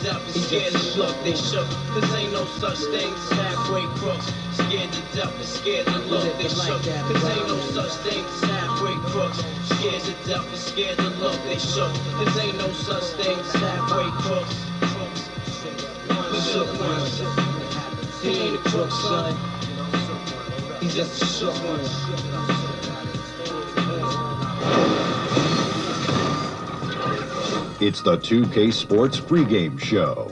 death and scared to look, they shook. Cause ain't no such thing as halfway crooks. Scared to death and scared to look, they shook. Cause ain't no such thing as halfway crooks. Scared to death and scared to look, they shook. Cause ain't no such thing as halfway crooks. The shook ones. He ain't a crook, son. He's just a shook one. It's the 2K Sports pregame show.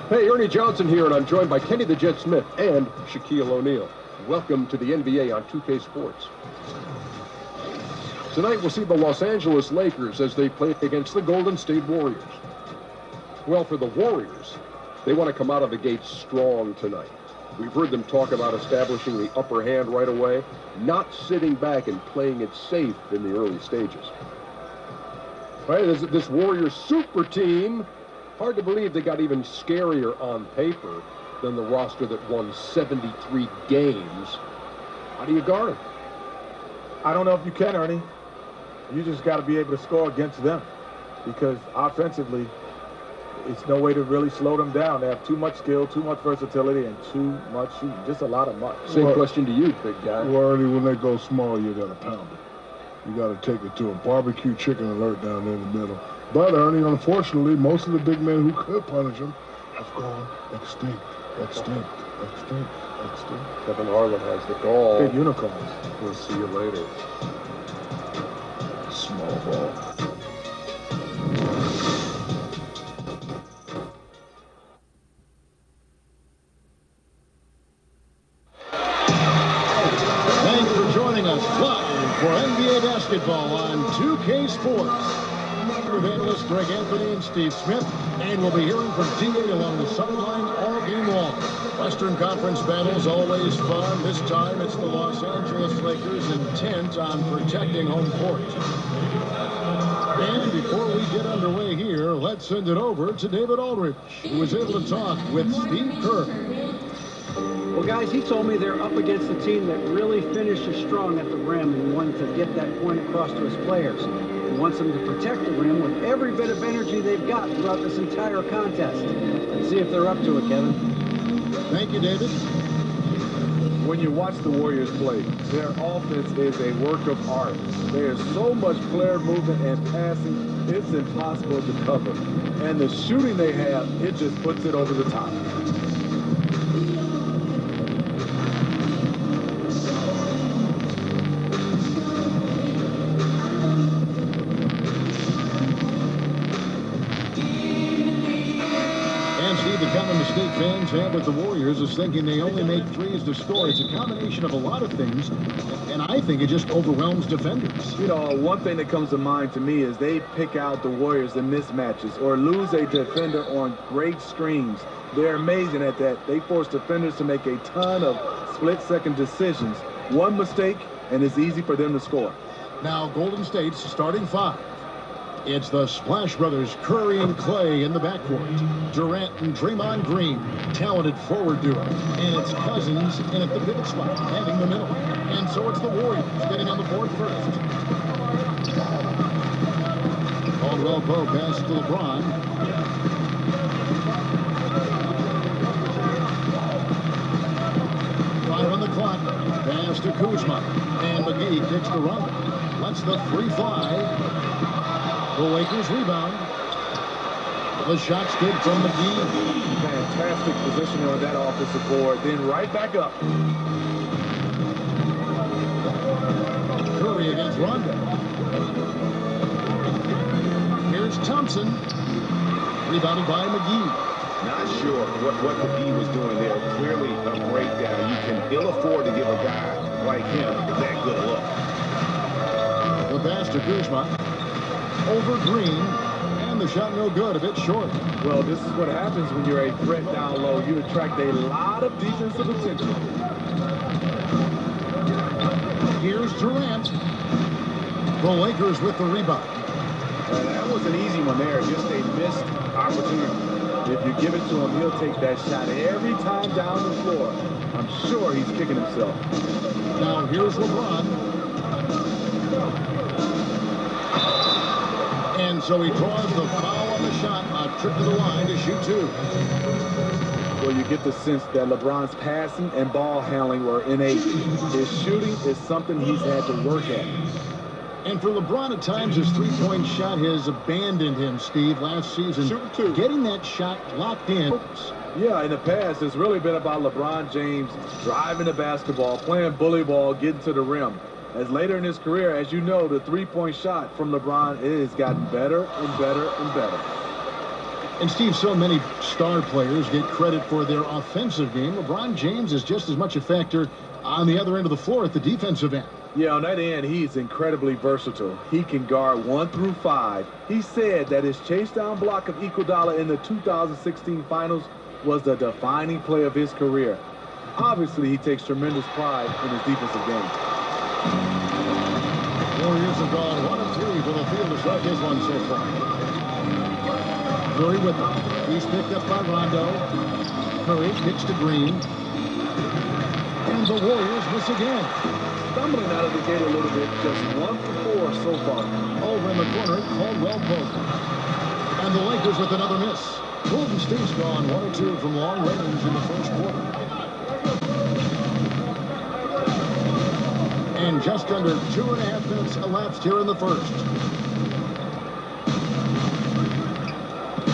Hey, Ernie Johnson here, and I'm joined by Kenny the Jet Smith and Shaquille O'Neal. Welcome to the NBA on 2K Sports. Tonight we'll see the Los Angeles Lakers as they play against the Golden State Warriors. Well, for the Warriors, they want to come out of the gate strong tonight. We've heard them talk about establishing the upper hand right away, not sitting back and playing it safe in the early stages. Right, this Warriors super team, hard to believe they got even scarier on paper than the roster that won 73 games. How do you guard them? I don't know if you can, Ernie. You just got to be able to score against them, because offensively, it's no way to really slow them down. They have too much skill, too much versatility, and too much shooting. Just a lot of much. Same question to you, big guy. Well, Ernie, when they go small, you got to pound it. You got to take it to them. Barbecue chicken alert down there in the middle. But, Ernie, unfortunately, most of the big men who could punish them have gone extinct. Kevin Harlan has the ball. Big unicorns. We'll see you later. Small ball. Thanks for joining us live for NBA basketball on 2K Sports. With analysts Greg Anthony and Steve Smith, and we'll be hearing from DA along the sideline all game long. Western Conference battles always fun. This time it's the Los Angeles Lakers intent on protecting home court. And before we get underway here, let's send it over to David Aldridge, who was able to talk with Steve Kerr. Well, guys, he told me they're up against a team that really finishes strong at the rim and wanted to get that point across to his players. He wants them to protect the rim with every bit of energy they've got throughout this entire contest. Let's see if they're up to it, Kevin. Thank you, David. When you watch the Warriors play, their offense is a work of art. There's so much player movement and passing, it's impossible to cover. And the shooting they have, it just puts it over the top. Mistake fans have with the Warriors is thinking they only make threes to score. It's a combination of a lot of things, and I think it just overwhelms defenders. You know, one thing that comes to mind to me is they pick out the Warriors in mismatches or lose a defender on great screens. They're amazing at that. They force defenders to make a ton of split-second decisions. One mistake, and it's easy for them to score. Now, Golden State's starting five. It's the Splash Brothers, Curry and Clay in the backcourt. Durant and Draymond Green, talented forward duo. And it's Cousins in at the pivot spot, handing the middle. And so it's the Warriors getting on the board first. Caldwell Pope pass to LeBron. Five on the clock. Pass to Kuzma. And McGee kicks the run. Lets the three fly. The Lakers rebound. The shot's good from McGee. Fantastic positioning on that offensive board. Then right back up. Curry against Rondo. Here's Thompson. Rebounded by McGee. Not sure what McGee was doing there. Clearly a breakdown. You can ill afford to give a guy like him that good look. The pass to Kuzma. Over Green, and the shot no good, a bit short. Well, this is what happens when you're a threat down low. You attract a lot of defensive attention. Here's Durant. The Lakers with the rebound. That was an easy one there, just a missed opportunity. If you give it to him, he'll take that shot every time down the floor. I'm sure he's kicking himself. Now here's LeBron. And so he draws the foul on the shot. A trip to the line to shoot two. Well, you get the sense that LeBron's passing and ball handling were innate. His shooting is something he's had to work at. And for LeBron, at times, his three-point shot has abandoned him, Steve, last season. Getting that shot locked in. Yeah, in the past, it's really been about LeBron James driving the basketball, playing bully ball, getting to the rim. As later in his career, as you know, the three-point shot from LeBron has gotten better and better and better. And, Steve, so many star players get credit for their offensive game. LeBron James is just as much a factor on the other end of the floor at the defensive end. Yeah, on that end, he's incredibly versatile. He can guard 1 through 5. He said that his chase down block of Iguodala in the 2016 finals was the defining play of his career. Obviously, he takes tremendous pride in his defensive game. Warriors have gone 1 of 3 for the field to start this one so far. Curry with them. He's picked up by Rondo. Curry kicks to Green. And the Warriors miss again. Stumbling out of the gate a little bit, just 1 for 4 so far. Over in the corner, Caldwell Pope. And the Lakers with another miss. Golden State's gone 1 of 2 from long range in the first quarter. And just under 2.5 minutes elapsed here in the first.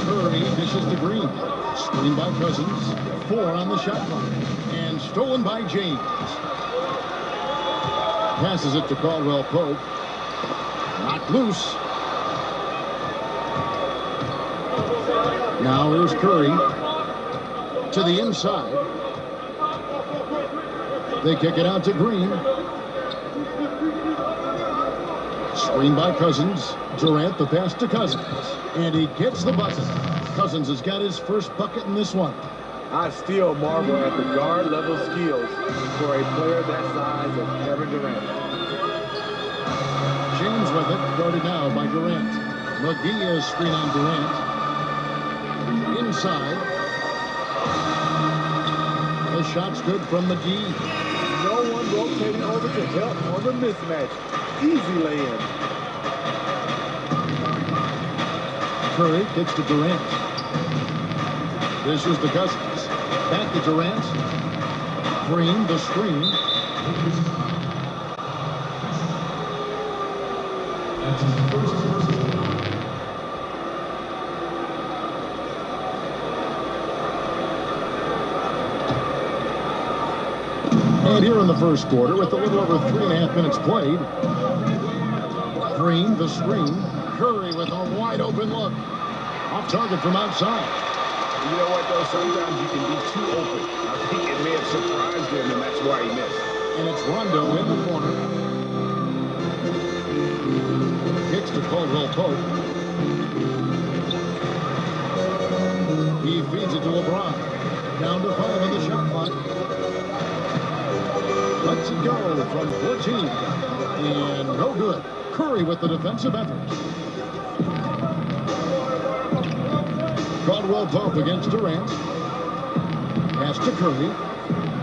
Curry dishes to Green. Screen by Cousins. 4 on the shot clock. And stolen by James. Passes it to Caldwell Pope. Knocked loose. Now here's Curry to the inside. They kick it out to Green. Screen by Cousins. Durant, the pass to Cousins. And he gets the bucket. Cousins has got his first bucket in this one. I still marvel at the guard level skills for a player that size as Kevin Durant. James with it, guarded now by Durant. McGee is screen on Durant. Inside. The shot's good from McGee. No one rotating over to help on the mismatch. Easy lay-in. Curry kicks to Durant. This is the Cousins. Back to Durant. Green, the screen. And here in the first quarter, with a little over 3.5 minutes played, Green, the screen. Curry with a wide open look. Off target from outside. You know what, though? Sometimes you can be too open. I think it may have surprised him, and that's why he missed. And it's Rondo in the corner. Kicks to Caldwell Pope. He feeds it to LeBron. Down to 5 on the shot clock. Lets it go from 14. And no good. Curry with the defensive effort. Caldwell Pope against Durant. Pass to Curry.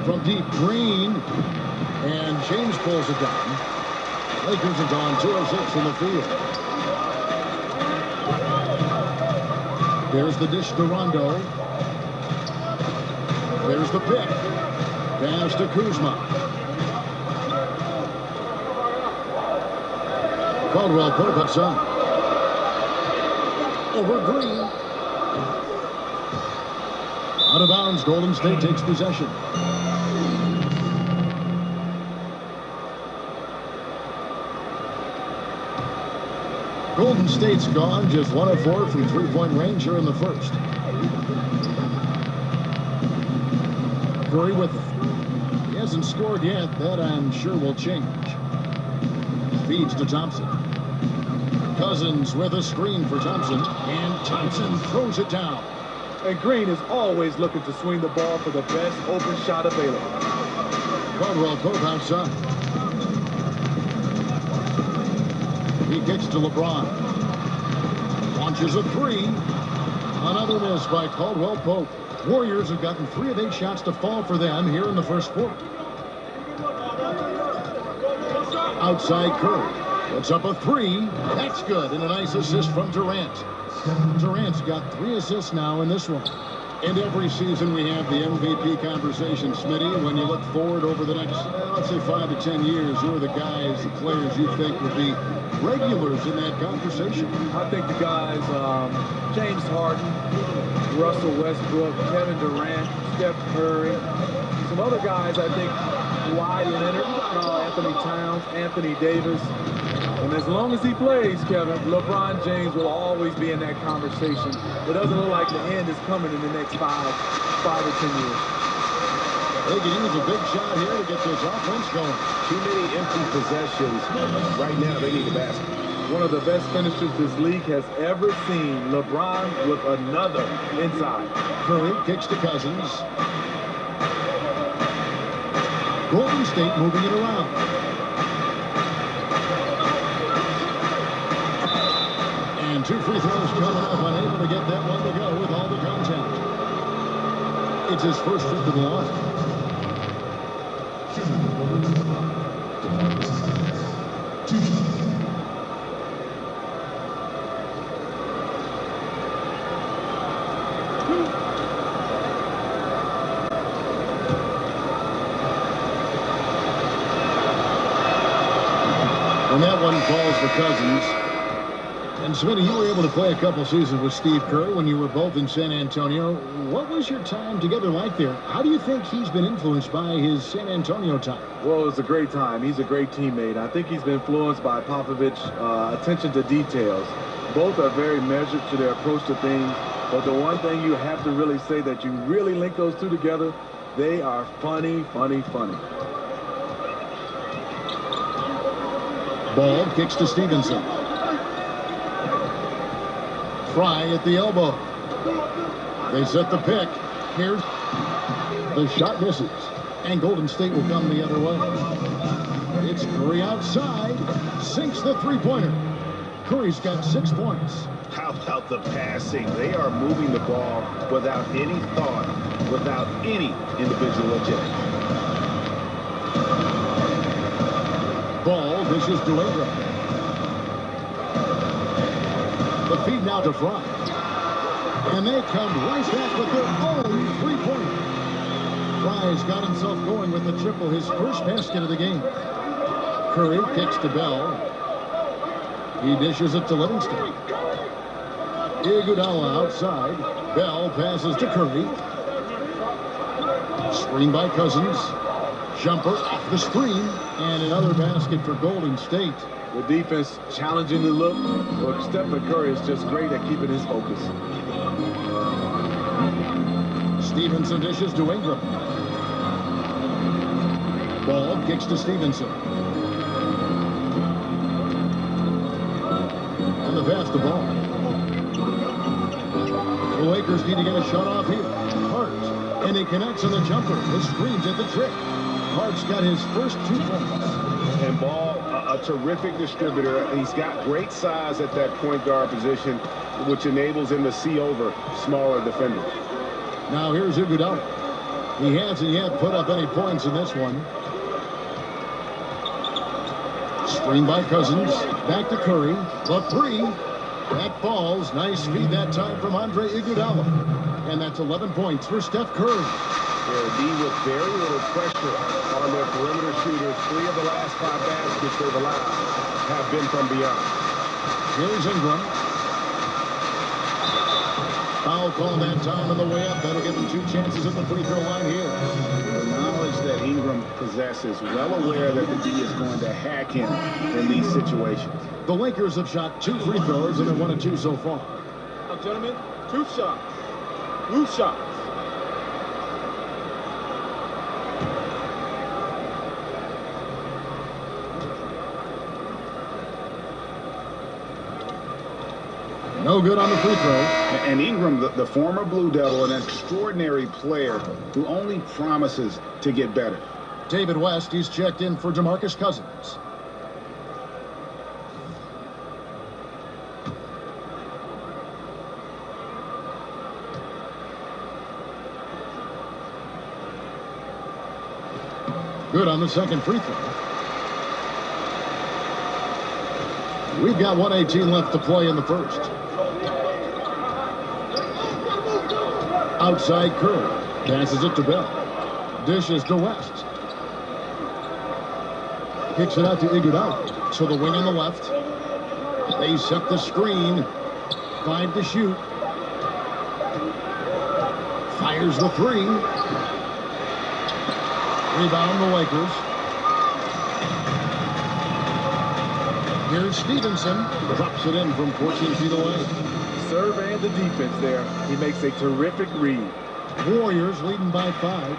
From deep, Green. And James pulls it down. Lakers have gone 2 of 6 in the field. There's the dish to Rondo. There's the pick. Pass to Kuzma. Caldwell Pope outside. Over Green. Out of bounds, Golden State takes possession. Golden State's gone just 1 of 4 from three-point range here in the first. Curry with it. He hasn't scored yet. That I'm sure will change. Feeds to Thompson. Cousins with a screen for Thompson. And Thompson throws it down. And Green is always looking to swing the ball for the best open shot available. Caldwell Pope outside. He kicks to LeBron. Launches a 3. Another miss by Caldwell Pope. Warriors have gotten 3 of 8 shots to fall for them here in the first quarter. Outside Curry. Puts up a three. That's good. And a nice assist from Durant. Durant's got 3 assists now in this one. And every season we have the MVP conversation, Smitty. When you look forward over the next, let's say 5 to 10 years, who are the guys, the players you think will be regulars in that conversation? I think the guys, James Harden, Russell Westbrook, Kevin Durant, Steph Curry. Some other guys, I think, Kawhi Leonard, Anthony Towns, Anthony Davis. And as long as he plays, Kevin, LeBron James will always be in that conversation. It doesn't look like the end is coming in the next 5 or 10 years. They can use a big shot here to get this offense going. Too many empty possessions. Right now, they need a basket. One of the best finishers this league has ever seen. LeBron with another inside. Curry kicks to Cousins. Golden State moving it around. And 2 free throws coming up, unable to get that one to go with all the contact. It's his first trip to the line. And that one falls for Cousins. And Smitty, you were able to play a couple seasons with Steve Kerr when you were both in San Antonio. What was your time together like there? How do you think he's been influenced by his San Antonio time? Well, it was a great time. He's a great teammate. I think he's been influenced by Popovich's attention to details. Both are very measured to their approach to things. But the one thing you have to really say that you really link those two together, they are funny, funny, funny. Ball kicks to Stevenson. Fry at the elbow. They set the pick. Here's the shot misses. And Golden State will come the other way. It's Curry outside. Sinks the three-pointer. Curry's got 6 points. How about the passing? They are moving the ball without any thought, without any individual agility. Ball dishes to Ingram. The feed now to Fry. And they come right back with their own three-pointer. Fry's got himself going with the triple, his first basket of the game. Curry kicks to Bell. He dishes it to Livingston. Iguodala outside. Bell passes to Curry. Screen by Cousins. Jumper off the screen. And another basket for Golden State. The defense challenging the look, but Stephen Curry is just great at keeping his focus. Stevenson dishes to Ingram. Ball kicks to Stevenson. And the pass to Ball. The Lakers need to get a shot off here. Hart. And he connects on the jumper. The screen did the trick. Hart's got his first 2 points. And Ball, a terrific distributor. He's got great size at that point guard position, which enables him to see over smaller defenders. Now here's Iguodala. He hasn't yet put up any points in this one. Screen by Cousins. Back to Curry. The three. That falls. Nice feed that time from Andre Iguodala. And that's 11 points for Steph Curry. They'll be with very little pressure on their perimeter shooters. 3 of the last 5 baskets they've allowed have been from beyond. Here's Ingram. Foul call that time on the way up. That'll give him 2 chances at the free throw line here. The knowledge that Ingram possesses, well aware that the D is going to hack him in these situations. The Lakers have shot 2 free throws and they're 1 of 2 so far. Now, gentlemen, 2 shots. 2 shots. No good on the free throw. And Ingram, the former Blue Devil, an extraordinary player who only promises to get better. David West, he's checked in for DeMarcus Cousins. Good on the second free throw. We've got 1:18 left to play in the first. Outside Curry. Passes it to Bell. Dishes to West. Kicks it out to Iguodala. So the wing on the left. They set the screen. 5 to shoot. Fires the 3. Rebound the Lakers. Here's Stevenson. Drops it in from 14 feet away. Serve and the defense there. He makes a terrific read. Warriors leading by 5.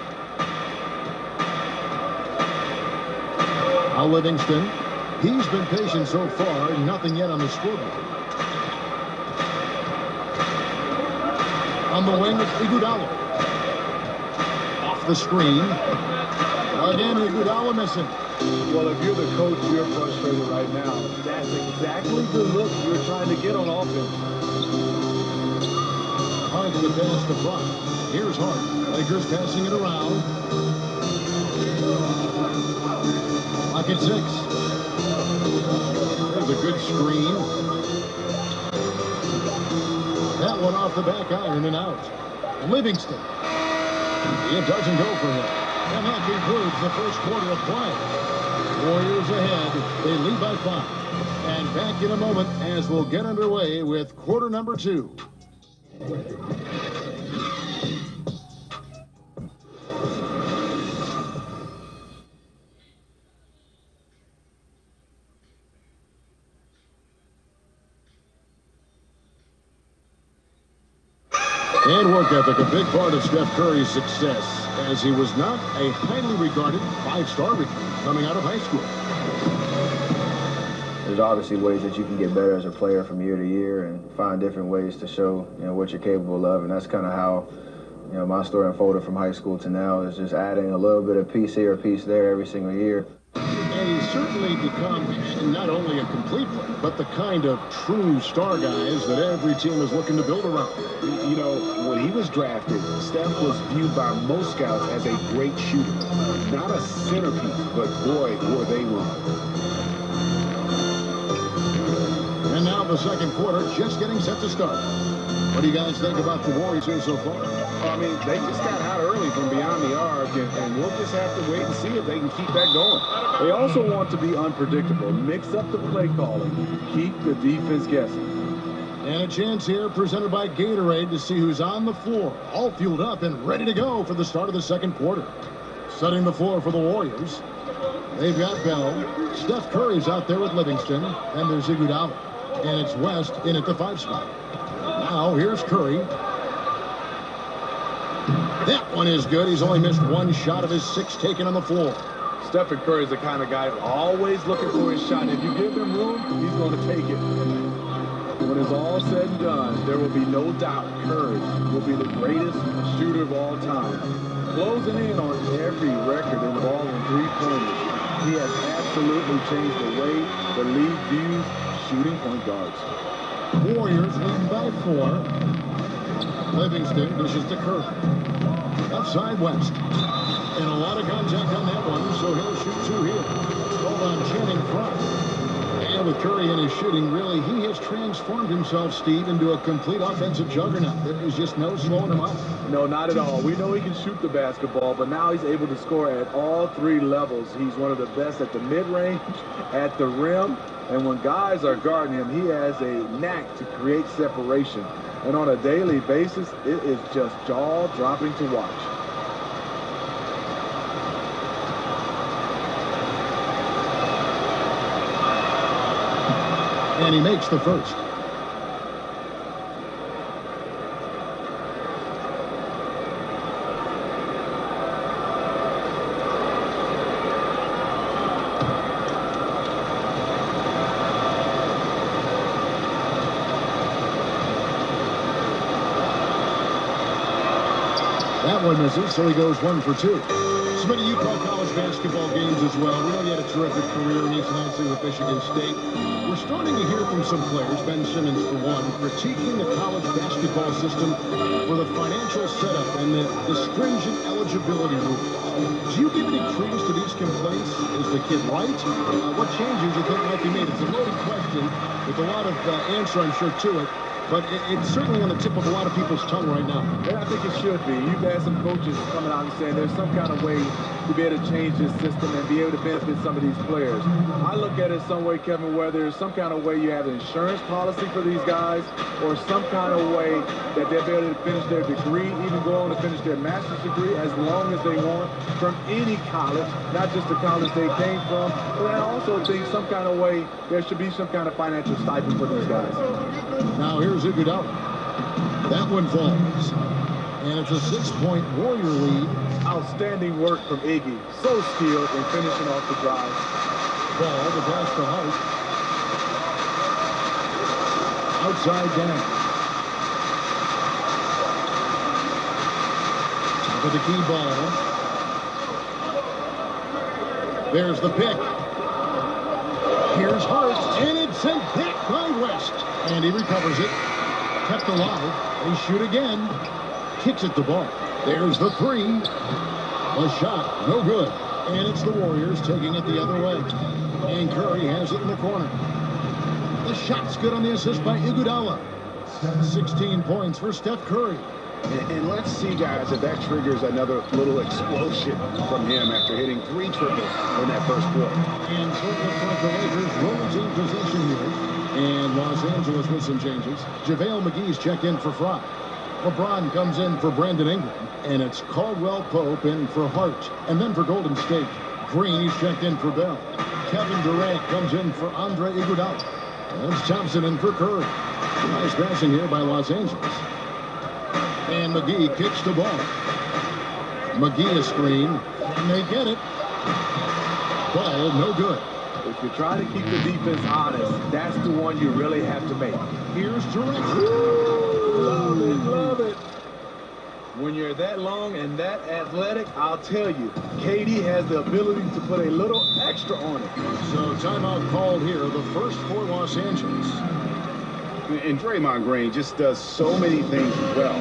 Now Livingston. He's been patient so far. Nothing yet on the scoreboard. On the wing, it's Iguodala. Off the screen. Again, Iguodala missing. Well, if you're the coach, you're frustrated right now. That's exactly the look you're trying to get on offense. Hard to the pass to front. Here's Hart. Lakers passing it around. Lock at 6. There's a good screen. That one off the back iron and out. Livingston. It doesn't go for him. And that concludes the first quarter of play. Warriors ahead. They lead by 5. And back in a moment as we'll get underway with quarter number 2. And work ethic, a big part of Steph Curry's success, as he was not a highly regarded 5-star recruit coming out of high school. There's obviously ways that you can get better as a player from year to year and find different ways to show, what you're capable of. And that's kind of how, my story unfolded from high school to now, is just adding a little bit of piece here, a piece there every single year. And he's certainly become not only a complete player, but the kind of true star guys that every team is looking to build around. When he was drafted, Steph was viewed by most scouts as a great shooter. Not a centerpiece, but boy, were they wrong. And now the second quarter just getting set to start. What do you guys think about the Warriors here so far? I mean, they just got hot early from beyond the arc, and we'll just have to wait and see if they can keep that going. They also want to be unpredictable. Mix up the play calling. Keep the defense guessing. And a chance here presented by Gatorade to see who's on the floor. All fueled up and ready to go for the start of the second quarter. Setting the floor for the Warriors. They've got Bell. Steph Curry's out there with Livingston. And there's Iguodala. And it's West in at the 5 spot. Now here's Curry. That one is good. He's only missed 1 shot of his 6 taken on the floor. Stephen Curry is the kind of guy always looking for his shot. If you give him room, he's going to take it. When it's all said and done, there will be no doubt Curry will be the greatest shooter of all time. Closing in on every record involving 3-pointers, he has absolutely changed the way the league views shooting point guards. Warriors leading by 4. Livingston dishes to Curry. Outside West. And a lot of contact on that one, so he'll shoot 2 here. Called on Channing Frye. And with Curry in his shooting, really, he has transformed himself, Steve, into a complete offensive juggernaut. There's just no slowing him up. No, not at all. We know he can shoot the basketball, but now he's able to score at all 3 levels. He's one of the best at the mid-range, at the rim, and when guys are guarding him, he has a knack to create separation. And on a daily basis, it is just jaw-dropping to watch. And he makes the first. That one misses, so he goes 1 for 2. He's been to Utah college basketball games as well. We know he had a terrific career, and he's nicely with Michigan State. We're starting to hear from some players, Ben Simmons for one, critiquing the college basketball system for the financial setup and the stringent eligibility rules. Do you give any credence to these complaints? Is the kid right? What changes do you think might be made? It's a loaded question with a lot of answer, I'm sure, to it. But it's certainly on the tip of a lot of people's tongue right now. Yeah, I think it should be. You've had some coaches coming out and saying there's some kind of way to be able to change this system and be able to benefit some of these players. I look at it some way, Kevin, where there's some kind of way you have an insurance policy for these guys or some kind of way that they'll be able to finish their degree, even go on to finish their master's degree as long as they want from any college, not just the college they came from. But I also think some kind of way there should be some kind of financial stipend for these guys. Now here's Iguodala. That one falls. And it's a 6-point Warrior lead. Outstanding work from Iggy. So skilled in finishing off the drive. Ball, the pass to Hart. Outside down. Top of the key ball. There's the pick. Here's Hart, and it's sent back by West. And he recovers it. Kept alive. They shoot again. Kicks it to ball. There's the three. A shot, no good. And it's the Warriors taking it the other way. And Curry has it in the corner. The shot's good on the assist by Iguodala. 16 points for Steph Curry. And let's see, guys, if that triggers another little explosion from him after hitting 3 triples in that first quarter. And so it looks like the Lakers roll team possession here. And Los Angeles with some changes. JaVale McGee's checked in for Fry. LeBron comes in for Brandon Ingram. And it's Caldwell Pope in for Hart. And then for Golden State, Green, he's checked in for Bell. Kevin Durant comes in for Andre Iguodala. And it's Thompson in for Curry. Nice passing here by Los Angeles. And McGee kicks the ball. McGee a screen. And they get it. Ball no good. If you're trying to keep the defense honest, that's the one you really have to make. Here's Durant. Love it, love it. When you're that long and that athletic, I'll tell you, KD has the ability to put a little extra on it. So timeout called here, the first for Los Angeles. And Draymond Green just does so many things well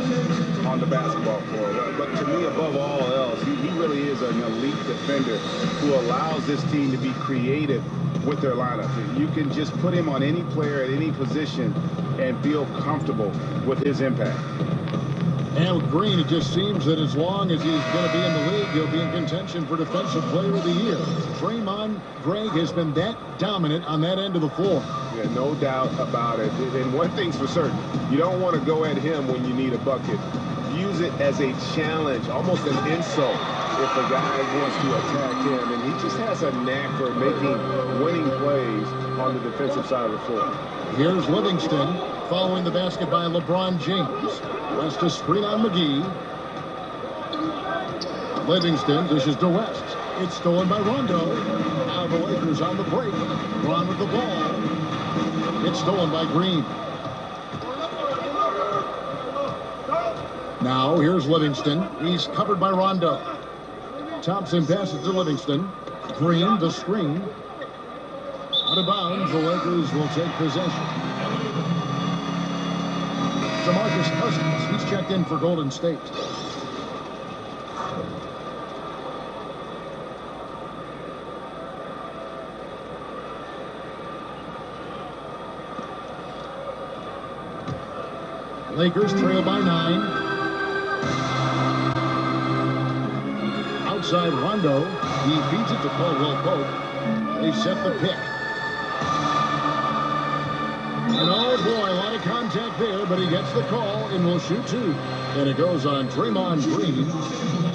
on the basketball floor. But to me, above all else, he really is an elite defender who allows this team to be creative with their lineup. You can just put him on any player at any position and feel comfortable with his impact. And with Green, it just seems that as long as he's going to be in the league, he'll be in contention for Defensive Player of the Year. Draymond Green has been that dominant on that end of the floor. Yeah, no doubt about it. And one thing's for certain, you don't want to go at him when you need a bucket. Use it as a challenge, almost an insult if a guy wants to attack him. And he just has a knack for making winning plays on the defensive side of the floor. Here's Livingston following the basket by LeBron James. West to screen on McGee. Livingston dishes to West. It's stolen by Rondo. Now the Lakers on the break. Ron with the ball. It's stolen by Green. Now here's Livingston. He's covered by Rondo. Thompson passes to Livingston. Green, the screen. Out of bounds, the Lakers will take possession. DeMarcus Cousins, he's checked in for Golden State. Lakers trail by 9. Outside Rondo, he feeds it to Caldwell Pope. They set the pick. And oh boy, a lot of contact there, but he gets the call and will shoot 2. And it goes on Draymond Green.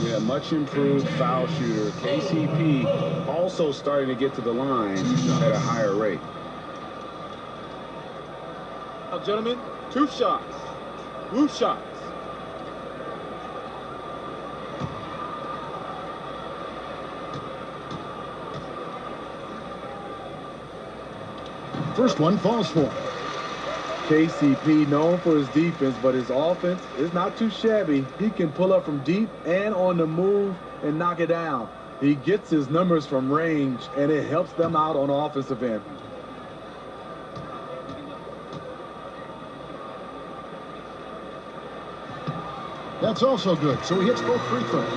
Yeah, much improved foul shooter. KCP also starting to get to the line at a higher rate. Now, gentlemen, 2 shots. Roof shots. First one falls for. KCP known for his defense, but his offense is not too shabby. He can pull up from deep and on the move and knock it down. He gets his numbers from range, and it helps them out on the offensive end. That's also good. So he hits both free throws.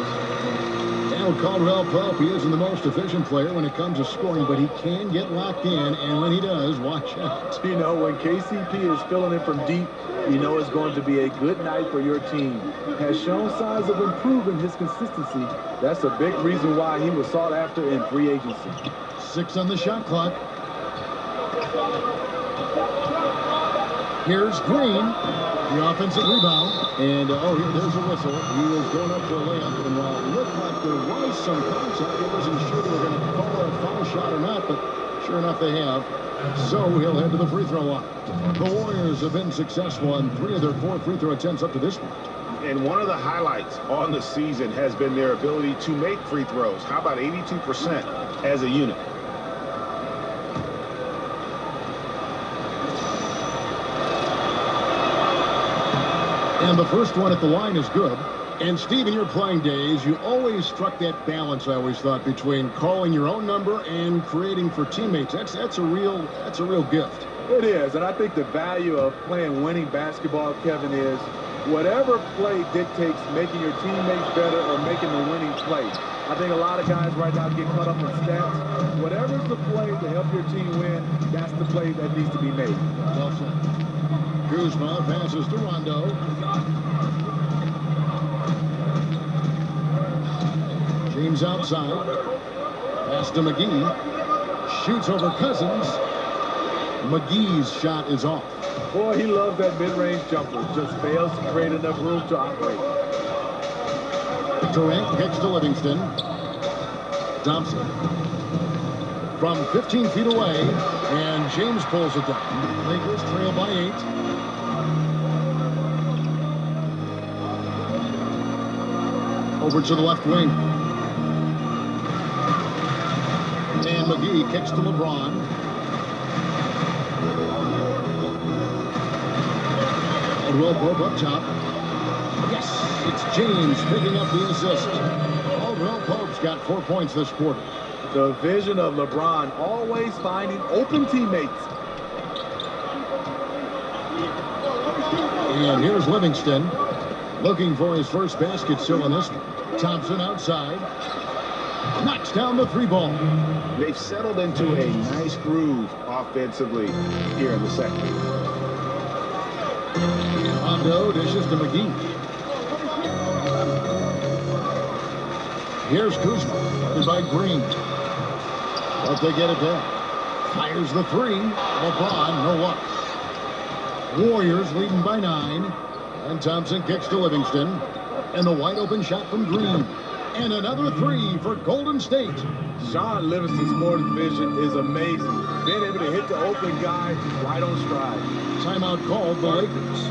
And Caldwell Pope, he isn't the most efficient player when it comes to scoring, but he can get locked in, and when he does, watch out. You know, when KCP is filling in from deep, you know it's going to be a good night for your team. Has shown signs of improving his consistency. That's a big reason why he was sought after in free agency. 6 on the shot clock. Here's Green, the offensive rebound. And, there's a whistle. He was going up for a layup, and while it looked like there was some contact, he wasn't sure they were going to call a foul shot or not, but sure enough they have. So he'll head to the free throw line. The Warriors have been successful on 3 of their 4 free throw attempts up to this point. And one of the highlights on the season has been their ability to make free throws. How about 82% as a unit? And the first one at the line is good. And, Steve, in your playing days, you always struck that balance, I always thought, between calling your own number and creating for teammates. That's a real gift. It is, and I think the value of playing winning basketball, Kevin, is whatever play dictates making your teammates better or making the winning play. I think a lot of guys right now get caught up in stats. Whatever's the play to help your team win, that's the play that needs to be made. Well said. Kuzma passes to Rondo. James outside. Pass to McGee. Shoots over Cousins. McGee's shot is off. Boy, he loves that mid-range jumper. Just fails to create enough room to operate. Durant kicks to Livingston. Thompson. From 15 feet away. And James pulls it down. Lakers trail by 8. Over to the left wing. And McGee kicks to LeBron. Caldwell Pope up top. Yes, it's James picking up the assist. Caldwell Pope's got 4 points this quarter. The vision of LeBron, always finding open teammates. And here's Livingston looking for his first basket still in this one. Thompson outside. Knocks down the 3 ball. They've settled into a nice groove offensively here in the second. Rondo dishes to McGee. Here's Kuzma, guarded by Green. But they get it down. Fires the 3. LeBron, no luck. Warriors leading by 9. And Thompson kicks to Livingston. And the wide open shot from Green. And another 3 for Golden State. Sean Livingston's court vision is amazing. Being able to hit the open guy right on stride. Timeout called the Lakers.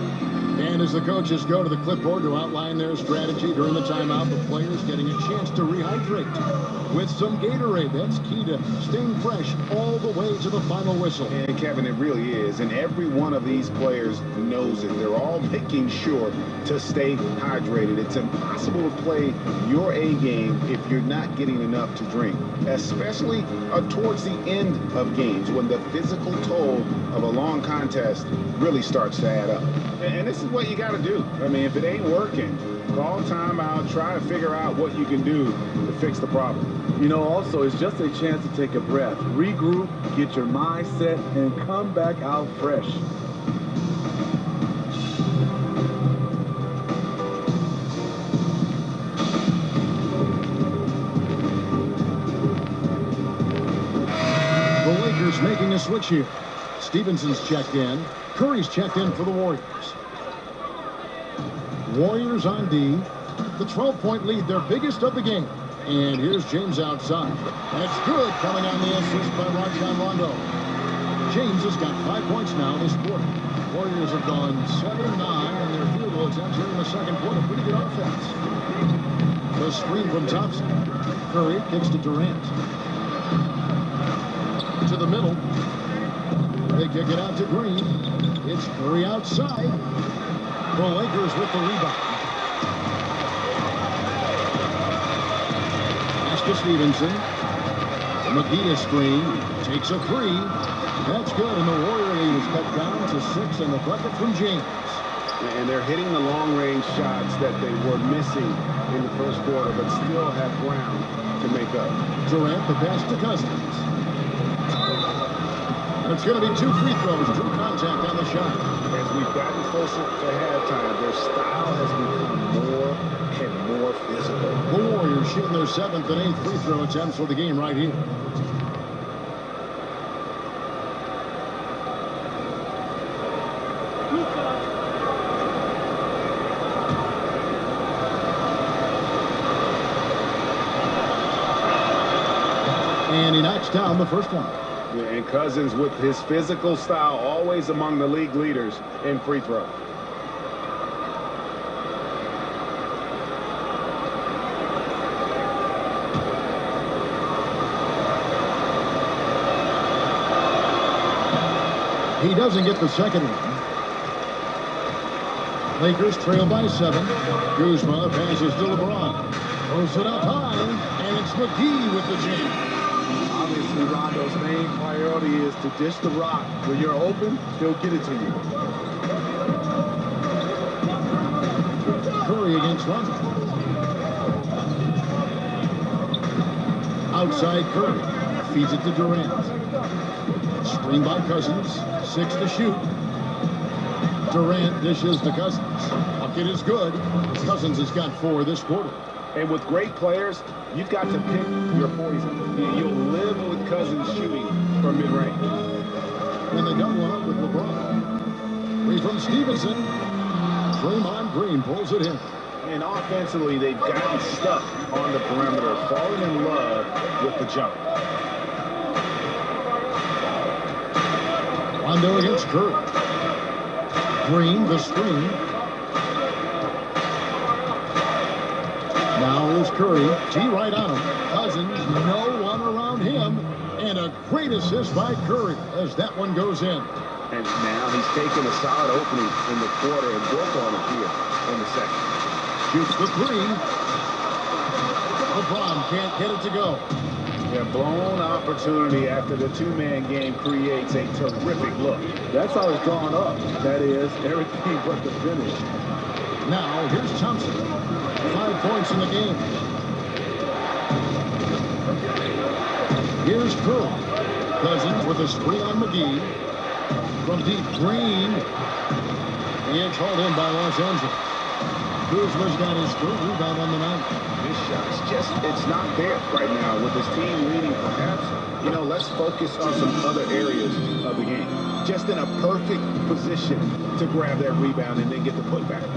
And as the coaches go to the clipboard to outline their strategy during the timeout, the players getting a chance to rehydrate with some Gatorade. That's key to staying fresh all the way to the final whistle. And Kevin, it really is. And every one of these players knows it. They're all making sure to stay hydrated. It's impossible to play your A game if you're not getting enough to drink, especially towards the end of games when the physical toll of a long contest really starts to add up. And this is what you got to do. I mean, if it ain't working, call timeout, try to figure out what you can do to fix the problem. You know, also, it's just a chance to take a breath, regroup, get your mind set, and come back out fresh. The Lakers making a switch here. Stevenson's checked in. Curry's checked in for the Warriors. Warriors on D. The 12-point lead, their biggest of the game. And here's James outside. That's good, coming on the assist by Rajon Rondo. James has got 5 points now this quarter. Warriors have gone 7-9 on their field goal attempts here in the second quarter. Pretty good offense. The screen from Thompson. Curry kicks to Durant. To the middle. They kick it out to Green. It's Curry outside. The Lakers with the rebound. pass to Stevenson. McGee screen. Takes a three. That's good, and the Warrior lead is cut down to 6, and the bucket from James. And they're hitting the long-range shots that they were missing in the first quarter, but still have ground to make up. Durant, the pass to Cousins. And it's going to be 2 free throws. Drew contact on the shot. As we've gotten closer to halftime, their style has become more and more physical. The Warriors shooting their 7th and 8th free throw attempts for the game right here. And he knocks down the first one. Yeah, and Cousins, with his physical style, always among the league leaders in free throw. He doesn't get the second one. Lakers trail by 7. Kuzma passes to LeBron. Throws it up high, and it's McGee with the jam. Obviously, Rondo's main priority is to dish the rock. When you're open, he'll get it to you. Curry against Rondo. Outside Curry. Feeds it to Durant. Screen by Cousins. 6 to shoot. Durant dishes to Cousins. Bucket is good. Cousins has got 4 this quarter. And with great players, you've got to pick your poison. You'll live with Cousins shooting from mid-range. And they got one up with LeBron. 3 from Stevenson. Draymond Green pulls it in. And offensively, they've gotten stuck on the perimeter, falling in love with the jump. Rondo against Curry. Green, the screen. Now is Curry. T right on him. Cousins, no one around him. And a great assist by Curry as that one goes in. And now he's taken a solid opening in the quarter and built on it here in the second. Shoots the 3. LeBron can't get it to go. Yeah, blown opportunity after the two-man game creates a terrific look. That's how it's drawn up. That is, everything but the finish. Now, here's Thompson. 5 points in the game. Here's Curry. Cousins with a screen on McGee. From deep, Green. And called in by Los Angeles. Kuzma's got his 3rd rebound on the night. This shot's just, it's not there right now with this team leading. Perhaps, let's focus on some other areas of the game. Just in a perfect position to grab that rebound and then get the putback.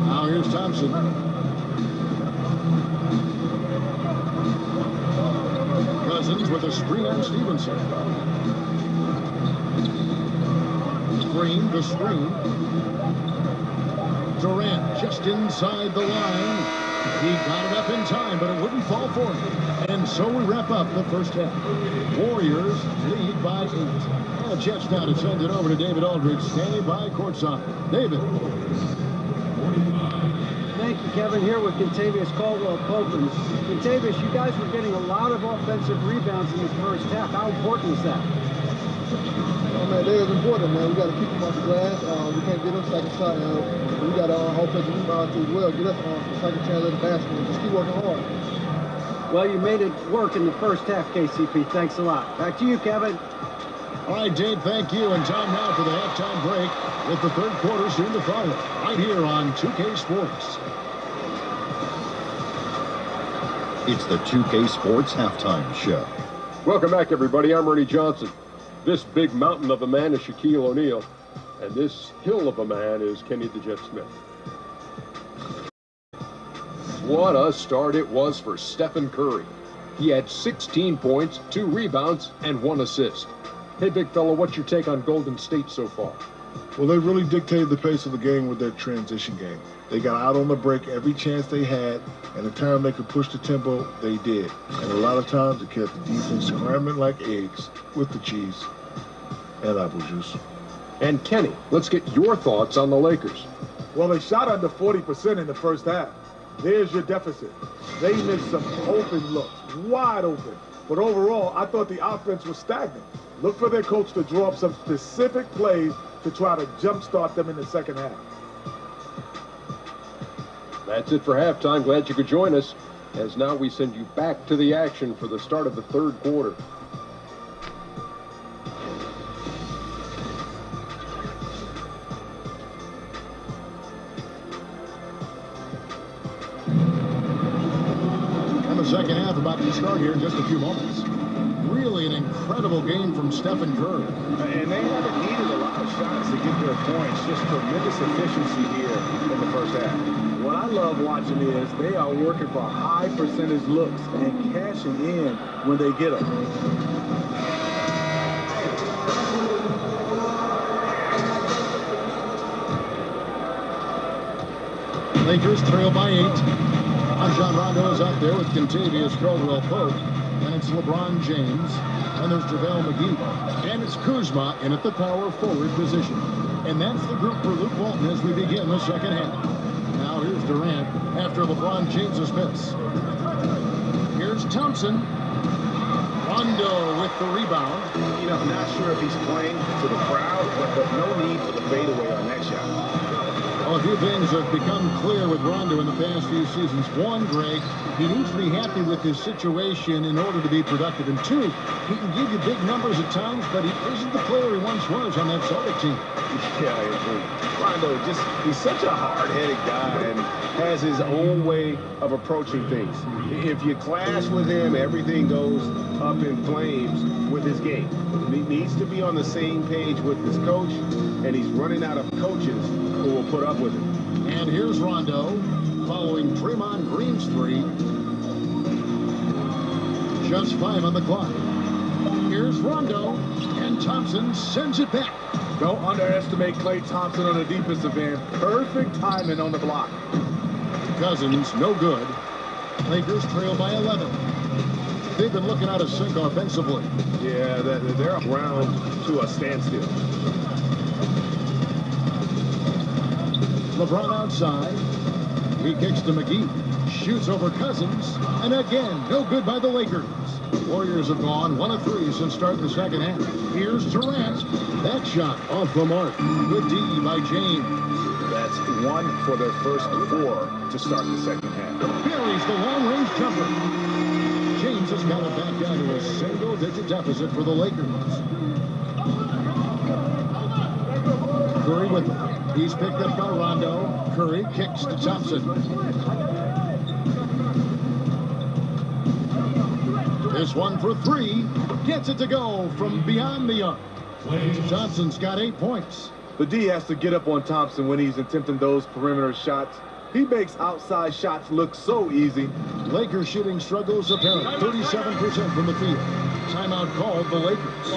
Now here's Thompson. Cousins with a screen on Stevenson. Green, the screen. Durant just inside the line. He got it up in time, but it wouldn't fall for him. And so we wrap up the first half. Warriors lead by 8. And the Jets now to send it over to David Aldridge, standing by courtside. David. Thank you, Kevin. Here with Kentavious Caldwell-Pope. Kentavious, you guys were getting a lot of offensive rebounds in the first half. How important was that? Oh, man, that is important, man. We got to keep them off the glass. We can't get them second shot. We got our offensive rebounds as well. Get us on the second chance of the basket and just keep working hard. Well, you made it work in the first half, KCP. Thanks a lot. Back to you, Kevin. All right, Dave, thank you. And time now for the halftime break with the third quarter soon to follow. Right here on 2K Sports. It's the 2K Sports Halftime Show. Welcome back, everybody. I'm Ernie Johnson. This big mountain of a man is Shaquille O'Neal, and this hill of a man is Kenny the Jet Smith. What a start it was for Stephen Curry. He had 16 points, 2 rebounds, and 1 assist. Hey, big fella, what's your take on Golden State so far? Well, they really dictated the pace of the game with their transition game. They got out on the break every chance they had, and the time they could push the tempo, they did. And a lot of times it kept the defense scrambling like eggs with the cheese and apple juice. And Kenny, let's get your thoughts on the Lakers. Well, they shot under 40% in the first half. There's your deficit. They missed some open looks, wide open. But overall, I thought the offense was stagnant. Look for their coach to draw up some specific plays to try to jumpstart them in the second half. That's it for halftime. Glad you could join us, as now we send you back to the action for the start of the third quarter. And the second half about to start here in just a few moments. Really an incredible game from Stephen Curry. And they haven't needed a lot of shots to get their points. Just tremendous efficiency here in the first half. What I love watching is they are working for high percentage looks and cashing in when they get them. Lakers trail by 8. Rajon Rondo is out there with Kentavious Caldwell-Pope. And it's LeBron James. And there's JaVale McGee. And it's Kuzma in at the power forward position. And that's the group for Luke Walton as we begin the second half. Now here's Durant after LeBron James' miss. Here's Thompson. Rondo with the rebound. You know, I'm not sure if he's playing to the crowd, but no need for the fadeaway on that shot. Well, a few things have become clear with Rondo in the past few seasons. One, Greg, he needs to be happy with his situation in order to be productive. And two, he can give you big numbers at times, but he isn't the player he once was on that Celtic team. Yeah, I agree. Rondo, he's such a hard-headed guy and has his own way of approaching things. If you clash with him, everything goes up in flames with his game. He needs to be on the same page with his coach, and he's running out of coaches who will put up with him. And here's Rondo following Draymond Green's three. Just 5 on the clock. Here's Rondo, and Thompson sends it back. Don't underestimate Klay Thompson on the defensive end. Perfect timing on the block. Cousins, no good. Lakers trail by 11. They've been looking out of sync offensively. Yeah, they're ground to a standstill. LeBron outside. He kicks to McGee. Shoots over Cousins. And again, no good by the Lakers. Warriors have gone 1 of 3 since starting the second half. Here's Durant. That shot off the mark. Good D by James. That's 1 for their first 4 to start the second half. Buries the long-range jumper. James has got it back down to a single-digit deficit for the Lakers. Curry with it. He's picked up by Rondo. Curry kicks to Thompson. This one for 3. Gets it to go from beyond the arc. Thompson's got 8 points. The D has to get up on Thompson when he's attempting those perimeter shots. He makes outside shots look so easy. Lakers shooting struggles apparent. 37% from the field. Timeout called the Lakers.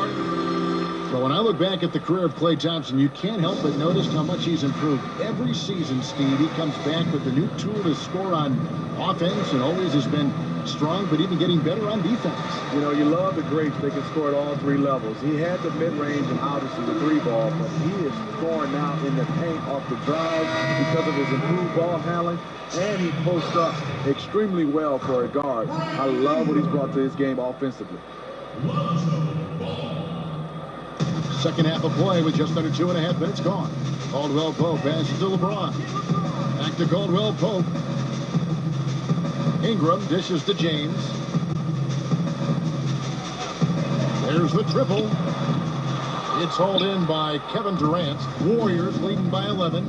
So when I look back at the career of Klay Thompson, you can't help but notice how much he's improved. Every season, Steve, he comes back with a new tool to score on offense and always has been strong, but even getting better on defense. You know, you love the greats. They can score at all 3 levels. He had the mid-range and obviously the 3-ball, but he is scoring now in the paint off the drive because of his improved ball handling, and he posts up extremely well for a guard. I love what he's brought to his game offensively. Second half of play with just under 2.5 minutes gone. Caldwell-Pope passes to LeBron. Back to Caldwell-Pope. Ingram dishes to James. There's the triple. It's hauled in by Kevin Durant. Warriors leading by 11.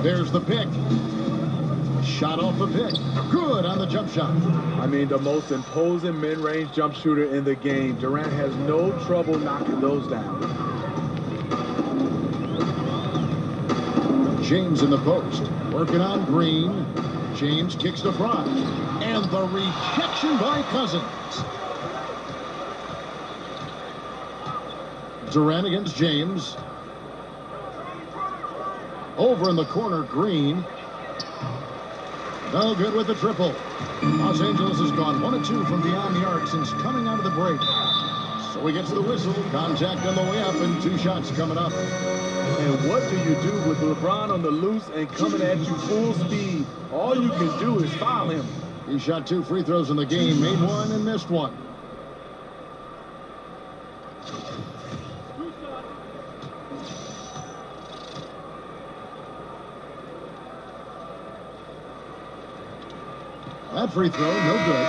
There's the pick. Shot off the pick. Good on the jump shot. I mean, the most imposing mid-range jump shooter in the game. Durant has no trouble knocking those down. James in the post. Working on Green. James kicks to front. And the rejection by Cousins. Durant against James. Over in the corner, Green. No good with the triple. Los Angeles has gone 1 of 2 from beyond the arc since coming out of the break. So he gets the whistle. Contact on the way up and 2 shots coming up. And what do you do with LeBron on the loose and coming at you full speed? All you can do is foul him. He shot 2 free throws in the game, made one and missed one. That free throw, no good.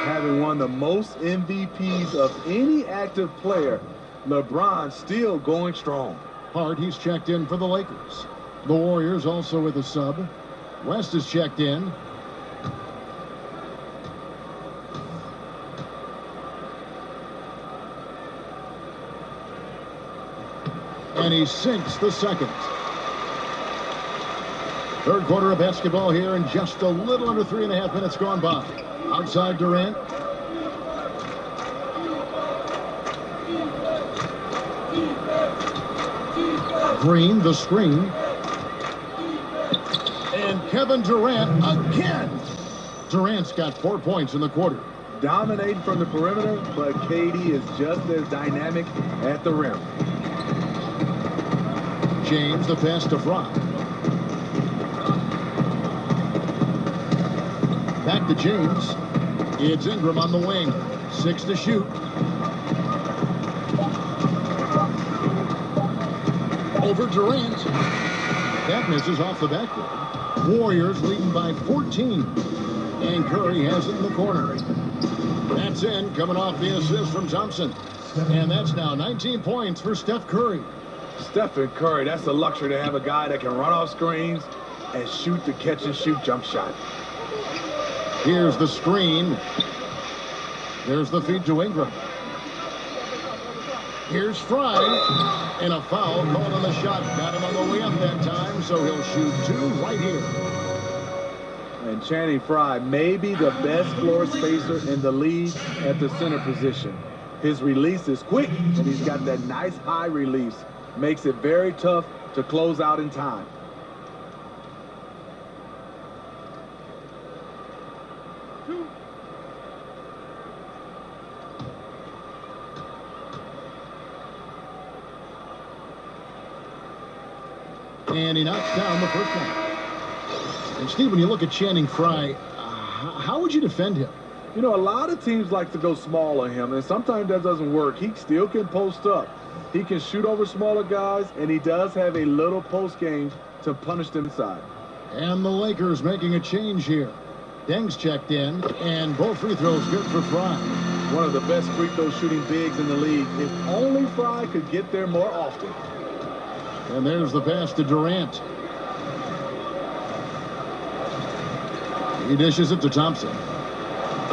Having won the most MVPs of any active player, LeBron still going strong. Hart, he's checked in for the Lakers. The Warriors also with a sub. West is checked in. And he sinks the second. Third quarter of basketball here, and just a little under 3.5 minutes gone by. Outside Durant. Green, the screen. And Kevin Durant again. Durant's got 4 points in the quarter. Dominating from the perimeter, but KD is just as dynamic at the rim. James, the pass to Fry. Back to James. It's Ingram on the wing. 6 to shoot. Over Durant. That misses off the backboard. Warriors leading by 14. And Curry has it in the corner. That's in, coming off the assist from Thompson. And that's now 19 points for Steph Curry. Stephen Curry, that's a luxury to have a guy that can run off screens and shoot the catch-and-shoot jump shot. Here's the screen. There's the feed to Ingram. Here's Fry. And a foul called on the shot. Got him on the way up that time, so he'll shoot 2 right here. And Channing Frye may be the best floor spacer in the league at the center position. His release is quick, and he's got that nice high release. Makes it very tough to close out in time. And he knocks down the first one. And Steve, when you look at Channing Frye, how would you defend him? You know, a lot of teams like to go small on him, and sometimes that doesn't work. He still can post up. He can shoot over smaller guys, and he does have a little post game to punish them inside. And the Lakers making a change here. Deng's checked in, and both free throws good for Frye. One of the best free throw shooting bigs in the league. If only Frye could get there more often. And there's the pass to Durant. He dishes it to Thompson.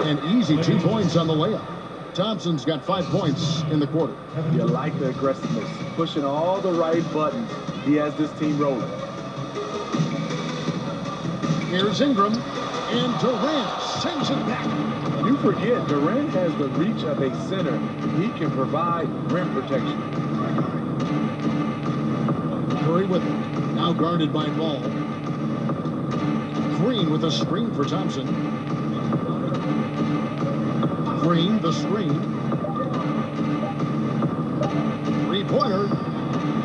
And easy 2 points on the layup. Thompson's got 5 points in the quarter. You like the aggressiveness, pushing all the right buttons. He has this team rolling. Here's Ingram, and Durant sends it back. You forget, Durant has the reach of a center. He can provide rim protection. Curry with it, now guarded by Ball. Green with a screen for Thompson. Green, the screen. Three-pointer.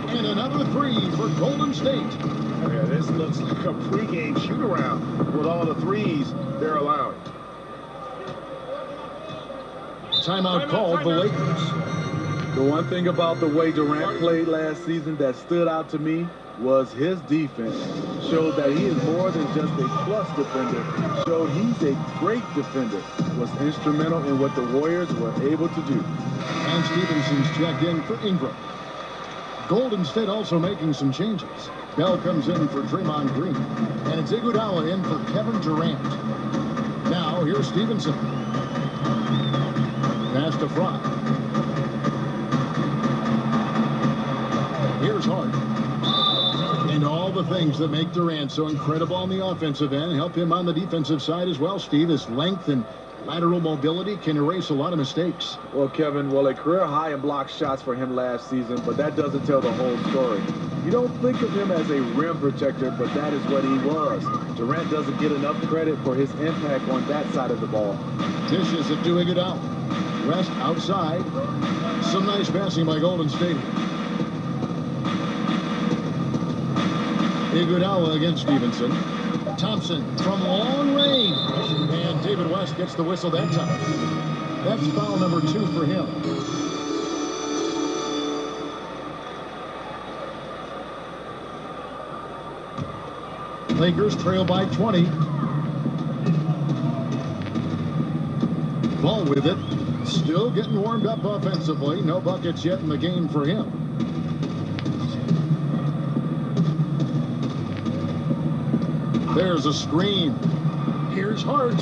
And another three for Golden State. Yeah, this looks like a pregame shoot-around with all the threes they're allowing. Timeout called the Lakers. The one thing about the way Durant played last season that stood out to me was his defense. Showed that he is more than just a plus defender. Showed he's a great defender. Was instrumental in what the Warriors were able to do. And Stevenson's checked in for Ingram. Golden State also making some changes. Bell comes in for Draymond Green. And it's Iguodala in for Kevin Durant. Now, here's Stevenson. Pass to Fry. Here's Hart. And all the things that make Durant so incredible on the offensive end help him on the defensive side as well, Steve. His length and lateral mobility can erase a lot of mistakes. Well, Kevin, a career high in block shots for him last season, but that doesn't tell the whole story. You don't think of him as a rim protector, but that is what he was. Durant doesn't get enough credit for his impact on that side of the ball. Dishes it to Iguodala. West outside. Some nice passing by Golden State. Iguodala against Stevenson. Thompson from long range. And David West gets the whistle that time. That's foul number 2 for him. Lakers trail by 20. Ball with it. Still getting warmed up offensively. No buckets yet in the game for him. There's a screen. Here's Hart.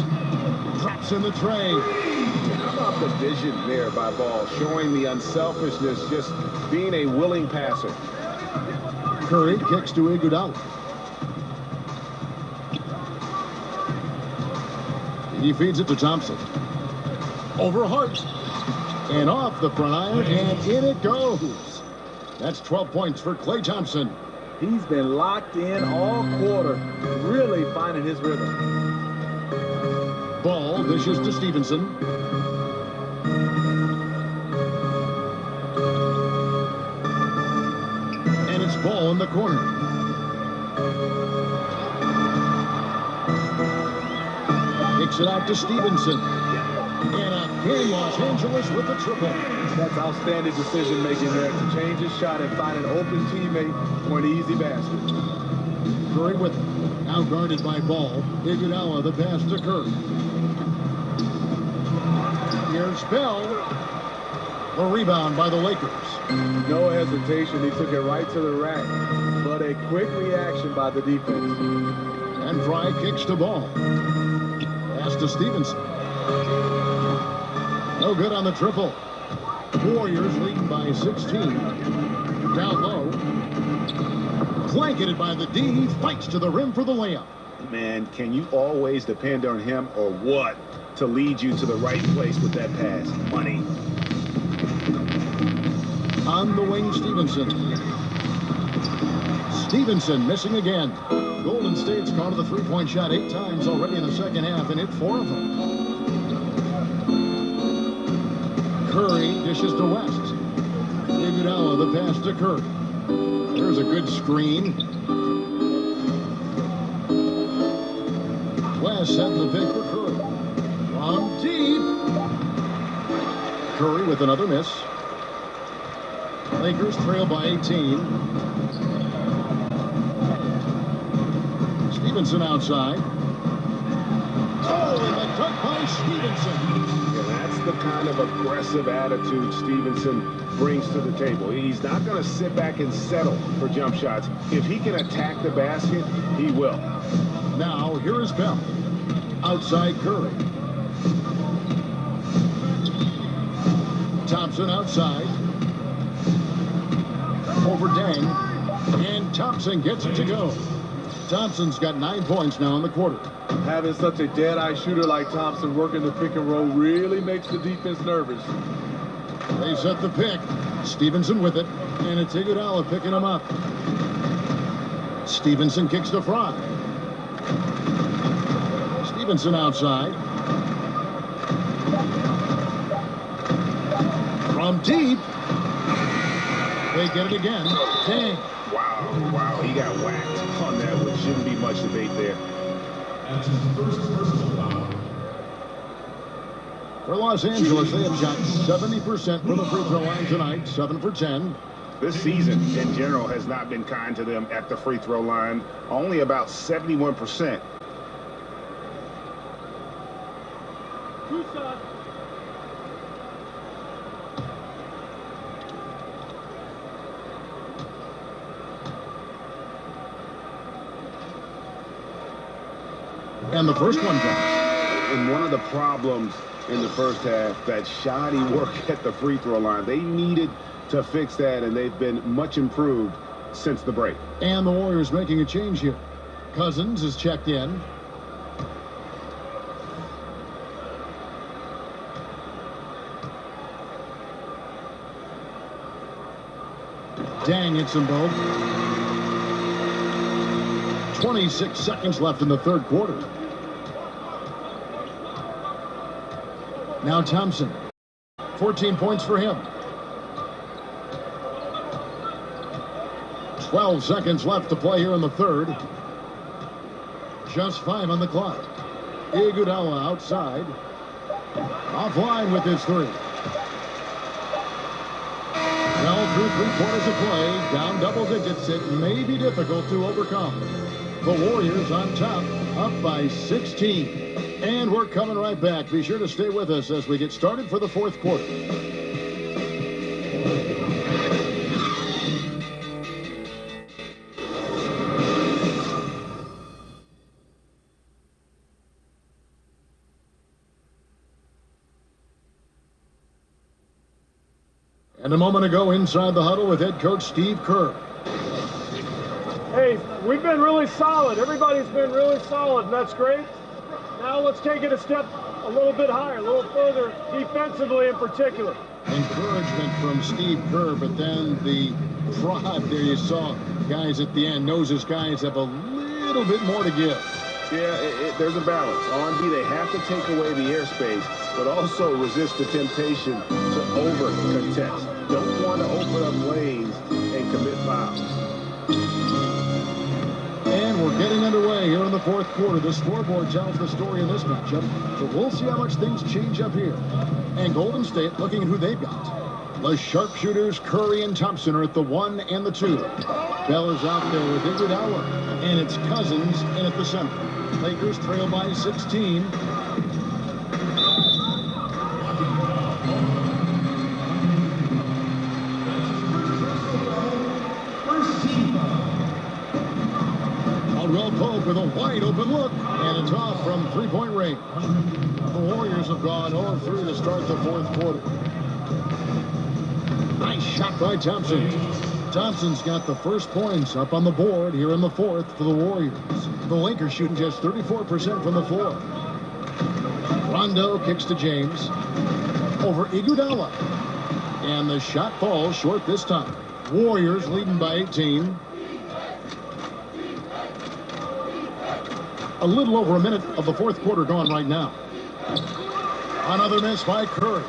Drops in the tray. How about the vision there by Ball, showing the unselfishness, just being a willing passer. Curry kicks to Iguodala. He feeds it to Thompson. Over Hart. And off the front iron, and in it goes. That's 12 points for Klay Thompson. He's been locked in all quarter, really finding his rhythm. Ball dishes to Stevenson. And it's Ball in the corner. Kicks it out to Stevenson. And a game Los Angeles with the triple. That's outstanding decision making there to change his shot and find an open teammate for an easy basket. Curry with it. Now guarded by Ball. Iguodala, the pass to Curry. Here's Bell. The rebound by the Lakers. No hesitation. He took it right to the rack. But a quick reaction by the defense. And Fry kicks to Ball. Pass to Stevenson. No good on the triple. Warriors leading by 16. Down low. Blanketed by the D. He fights to the rim for the layup. Man, can you always depend on him or what to lead you to the right place with that pass? Money. On the wing, Stevenson. Stevenson missing again. Golden State's gone to the three-point shot 8 times already in the second half and hit 4 of them. Curry dishes to West. Iguodala, the pass to Curry. There's a good screen. West setting the pick for Curry. From deep. Curry with another miss. Lakers trail by 18. Stevenson outside. Oh, and the dunk by Stevenson. Yeah, that's the kind of aggressive attitude Stevenson brings to the table. He's not going to sit back and settle for jump shots. If he can attack the basket, he will. Now, here is Bell. Outside Curry. Thompson outside. Over Dang. And Thompson gets it to go. Thompson's got 9 points now in the quarter. Having such a dead-eye shooter like Thompson working the pick and roll really makes the defense nervous. They set the pick. Stevenson with it. And it's Iguodala picking him up. Stevenson kicks to Fry. Stevenson outside. From deep. They get it again. Dang. Wow, he got whacked on that, which shouldn't be much debate there. For Los Angeles, they have shot 70% from the free throw line tonight, 7 for 10. This season, in general, has not been kind to them at the free throw line. Only about 71%. And the first one comes. And one of the problems in the first half, that shoddy work at the free throw line. They needed to fix that, and they've been much improved since the break. And the Warriors making a change here. Cousins is checked in. Dang, it's them both. 26 seconds left in the third quarter. Now Thompson. 14 points for him. 12 seconds left to play here in the third. Just 5 on the clock. Iguodala outside. Offline with his 3. Well, through 3 quarters of play, down double digits, it may be difficult to overcome. The Warriors on top, up by 16. And we're coming right back. Be sure to stay with us as we get started for the fourth quarter. And a moment ago, inside the huddle with head coach Steve Kerr. Hey, we've been really solid. Everybody's been really solid, and that's great. Now let's take it a step a little bit higher, a little further, defensively in particular. Encouragement from Steve Kerr, but then the prod there you saw. Guys at the end knows his guys have a little bit more to give. Yeah, there's a balance. R&B, they have to take away the airspace, but also resist the temptation to over-contest. Don't want to open up lanes and commit fouls. And we're getting underway here in the fourth quarter. The scoreboard tells the story in this matchup, but we'll see how much things change up here. And Golden State looking at who they've got. The sharpshooters Curry and Thompson are at the 1 and the 2. Bell is out there with Iguodala, and it's Cousins in at the center. Lakers trail by 16. Caldwell Pope with a wide open look, and it's off from three-point range. The Warriors have gone 0-3 to start the fourth quarter. Nice shot by Thompson. Thompson's got the first points up on the board here in the fourth for the Warriors. The Lakers shooting just 34% from the floor. Rondo kicks to James. Over Iguodala. And the shot falls short this time. Warriors leading by 18. A little over a minute of the fourth quarter gone right now. Another miss by Curry.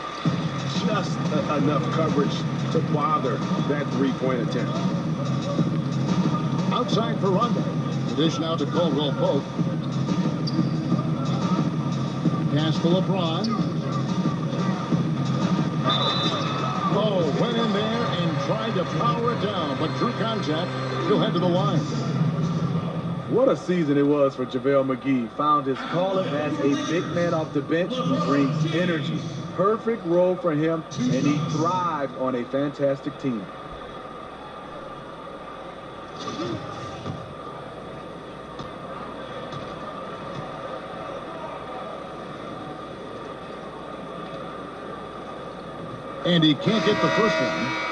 Just enough coverage to bother that three-point attempt. Outside for Rondo. The dish now to Caldwell Pope. Pass to LeBron. Oh, went in there and tried to power it down, but drew contact. He'll head to the line. What a season it was for JaVale McGee. Found his calling as a big man off the bench who brings energy. Perfect role for him, and he thrived on a fantastic team. And he can't get the first one.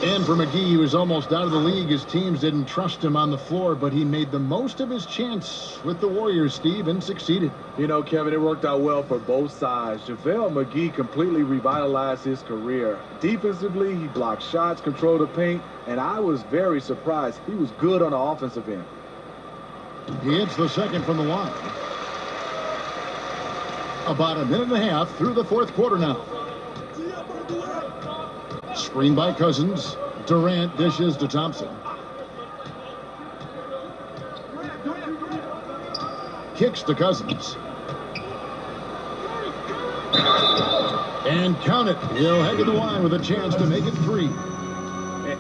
And for McGee, he was almost out of the league. His teams didn't trust him on the floor, but he made the most of his chance with the Warriors, Steve, and succeeded. You know, Kevin, it worked out well for both sides. JaVale McGee completely revitalized his career. Defensively, he blocked shots, controlled the paint, and I was very surprised. He was good on the offensive end. He hits the second from the line. About a minute and a half through the fourth quarter now. Screen by Cousins. Durant dishes to Thompson. Kicks to Cousins. And count it. He'll head to the line with a chance to make it 3.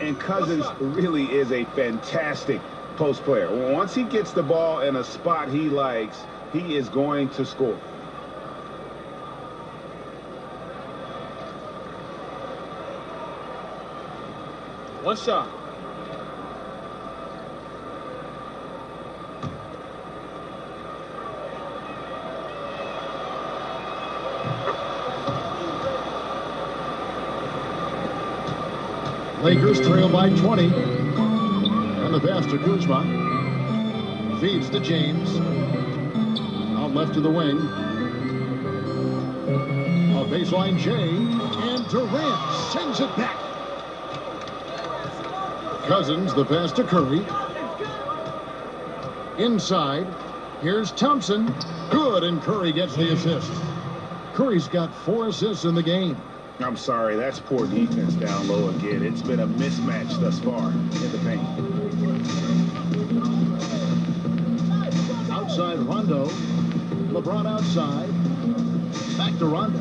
And Cousins really is a fantastic post player. Once he gets the ball in a spot he likes, he is going to score. One shot. Lakers trail by 20. And the pass to Kuzma. Feeds to James. Out left to the wing. A baseline J. And Durant sends it back. Cousins, the pass to Curry. Inside. Here's Thompson. Good, and Curry gets the assist. Curry's got 4 assists in the game. I'm sorry, that's poor defense down low again. It's been a mismatch thus far in the paint. Outside Rondo. LeBron outside. Back to Rondo.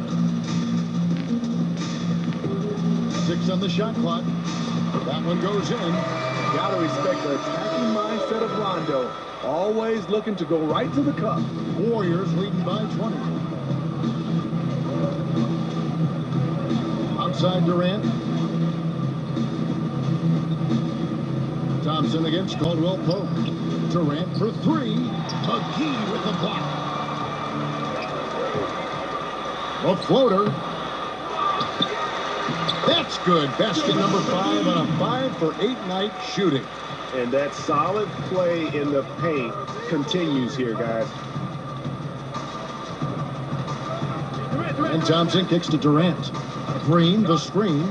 6 on the shot clock. That one goes in. Got to respect the attacking mindset of Rondo. Always looking to go right to the cup. Warriors leading by 20. Outside Durant. Thompson against Caldwell Pope. Durant for 3. McGee with the block. A floater. That's good. Basket number 5 on a 5 for 8 night shooting. And that solid play in the paint continues here, guys. And Thompson kicks to Durant. Green, the screen.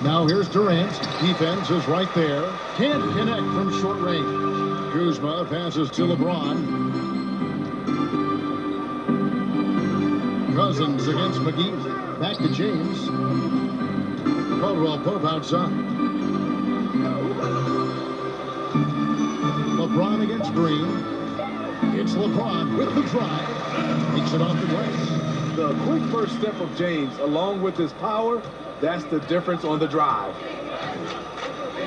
Now here's Durant. Defense is right there. Can't connect from short range. Kuzma passes to LeBron. Cousins against McGee. Back to James. Caldwell Pope outside. LeBron against Green. It's LeBron with the drive. Takes it off the glass. The quick first step of James, along with his power, that's the difference on the drive.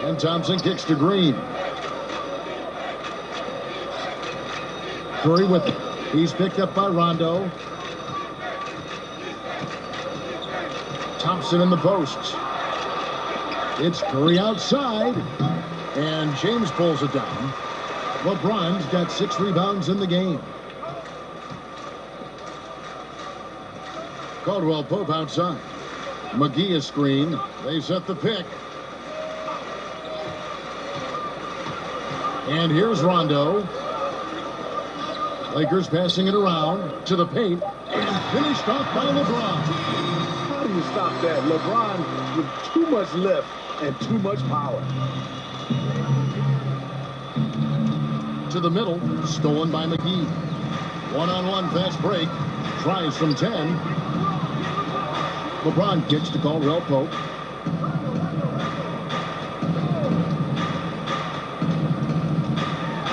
And Thompson kicks to Green. Curry with it. He's picked up by Rondo. Thompson in the posts. It's Curry outside. And James pulls it down. LeBron's got 6 rebounds in the game. Caldwell Pope outside. McGee is screen. They set the pick. And here's Rondo. Lakers passing it around to the paint. And finished off by LeBron. How do you stop that? LeBron with too much lift and too much power. To the middle. Stolen by McGee. One-on-one fast break. Tries from 10. LeBron kicks to Caldwell Pope.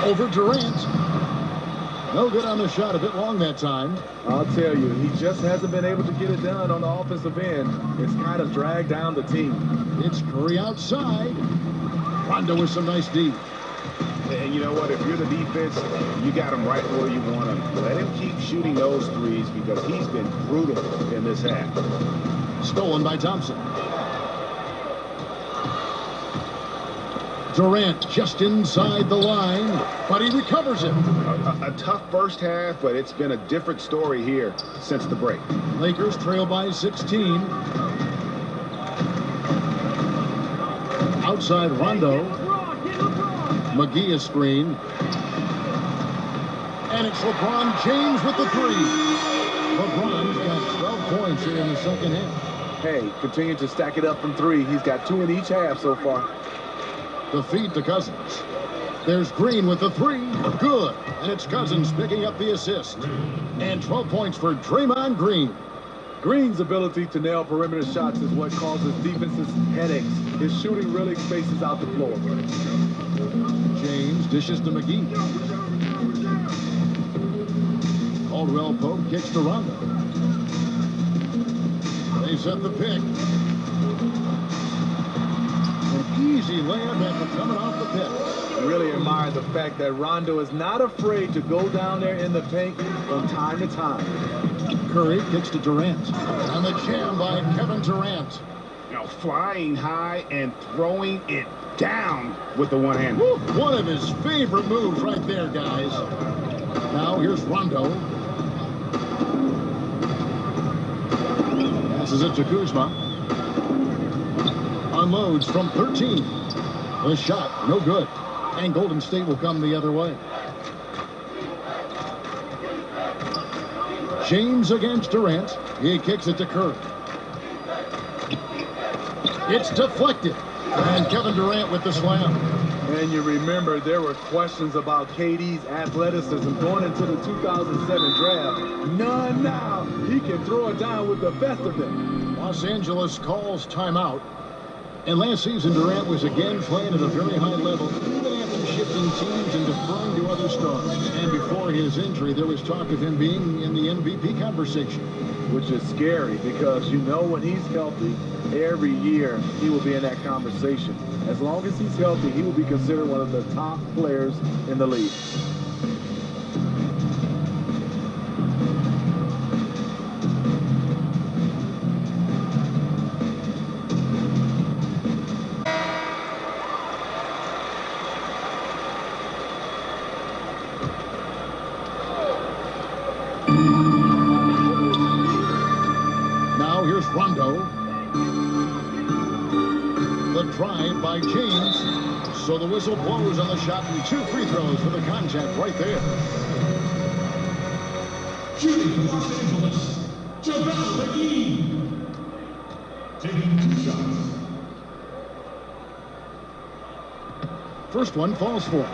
Over Durant. No good on the shot. A bit long that time. I'll tell you, he just hasn't been able to get it done on the offensive end. It's kind of dragged down the team. It's Curry outside. Rondo with some nice D. And you know what? If you're the defense, you got him right where you want him. Let him keep shooting those threes because he's been brutal in this half. Stolen by Thompson. Durant just inside the line, but he recovers it. A tough first half, but it's been a different story here since the break. Lakers trail by 16. Outside Rondo. McGee is screen. And it's LeBron James with the 3. LeBron's got 12 points here in the second half. Hey, continue to stack it up from 3. He's got 2 in each half so far. The feed to Cousins. There's Green with the 3. Good. And it's Cousins picking up the assist. And 12 points for Draymond Green. Green's ability to nail perimeter shots is what causes defenses headaches. His shooting really spaces out the floor. James dishes to McGee. Caldwell Pope kicks to Rondo. They set the pick. An easy layup after coming off the pick. I really admire the fact that Rondo is not afraid to go down there in the paint from time to time. Curry kicks to Durant. On the jam by Kevin Durant. You know, flying high and throwing it down with the one hand. Woo, one of his favorite moves right there, guys. Now here's Rondo. Passes it to Kuzma. Unloads from 13. The shot, no good. And Golden State will come the other way. James against Durant. He kicks it to Curry. It's deflected. And Kevin Durant with the slam. And you remember there were questions about KD's athleticism going into the 2007 draft. None now. He can throw it down with the best of them. Los Angeles calls timeout. And last season, Durant was again playing at a very high level, even after shifting teams and deferring to other stars. And before his injury, there was talk of him being in the MVP conversation. Which is scary because you know when he's healthy, every year he will be in that conversation. As long as he's healthy, he will be considered one of the top players in the league. Now here's Rondo. The drive by James. So the whistle blows on the shot and 2 free throws for the contact right there. Shooting for Los Angeles, JaVale McGee. Taking 2 shots. First one falls for him.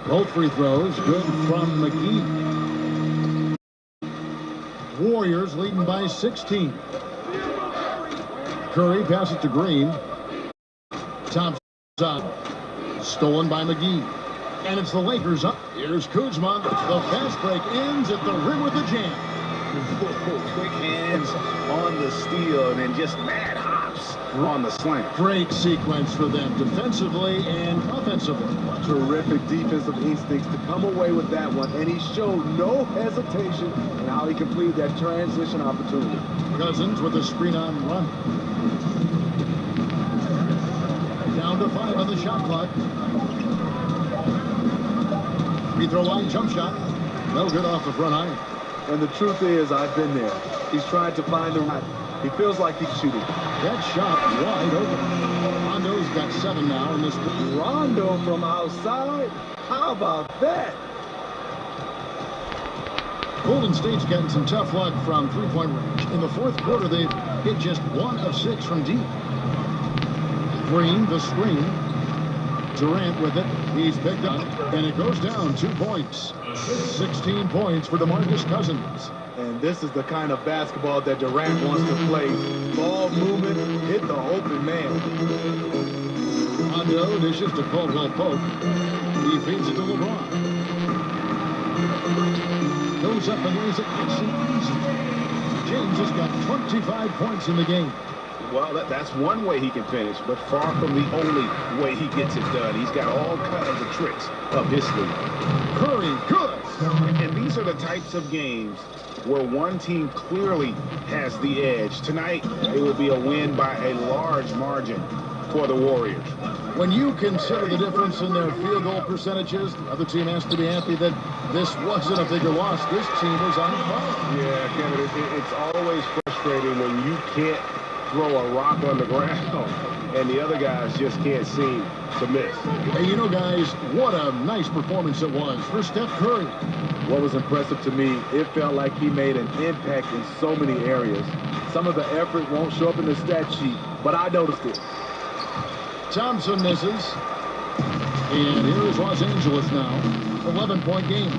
Both free throws good from McGee. Warriors leading by 16. Curry passes to Green. Thompson stolen by McGee. And it's the Lakers up. Here's Kuzma. The fast break ends at the rim with the jam. Quick hands on the steal and then just mad hops on the slant. Great sequence for them defensively and offensively. Terrific defensive instincts to come away with that one, and he showed no hesitation in how he completed that transition opportunity. Cousins with a screen on run. Down to 5 on the shot clock. Free throw line jump shot. No good off the front iron. And the truth is, I've been there. He's trying to find the right. He feels like he's shooting. That shot wide open. Rondo's got 7 now in this. Rondo from outside? How about that? Golden State's getting some tough luck from three-point range. In the fourth quarter, they've hit just 1 of 6 from deep. Green, the screen. Durant with it. He's picked up, and it goes down 2 points. 16 points for DeMarcus Cousins. And this is the kind of basketball that Durant wants to play. Ball movement, hit the open man. Rondo dishes to Caldwell Pope. He feeds it to LeBron. Goes up and lays it nice and easy. James has got 25 points in the game. Well, that's one way he can finish, but far from the only way he gets it done. He's got all kinds of tricks up his sleeve. Curry, good. And these are the types of games where one team clearly has the edge. Tonight, it will be a win by a large margin for the Warriors. When you consider the difference in their field goal percentages, the other team has to be happy that this wasn't a bigger loss. This team is on fire. Yeah, Kevin, it's always frustrating when you can't throw a rock on the ground and the other guys just can't seem to miss. Hey, you know, guys, what a nice performance it was for Steph Curry. What was impressive to me, it felt like he made an impact in so many areas. Some of the effort won't show up in the stat sheet, but I noticed it. Thompson misses. And here is Los Angeles now. 11-point game.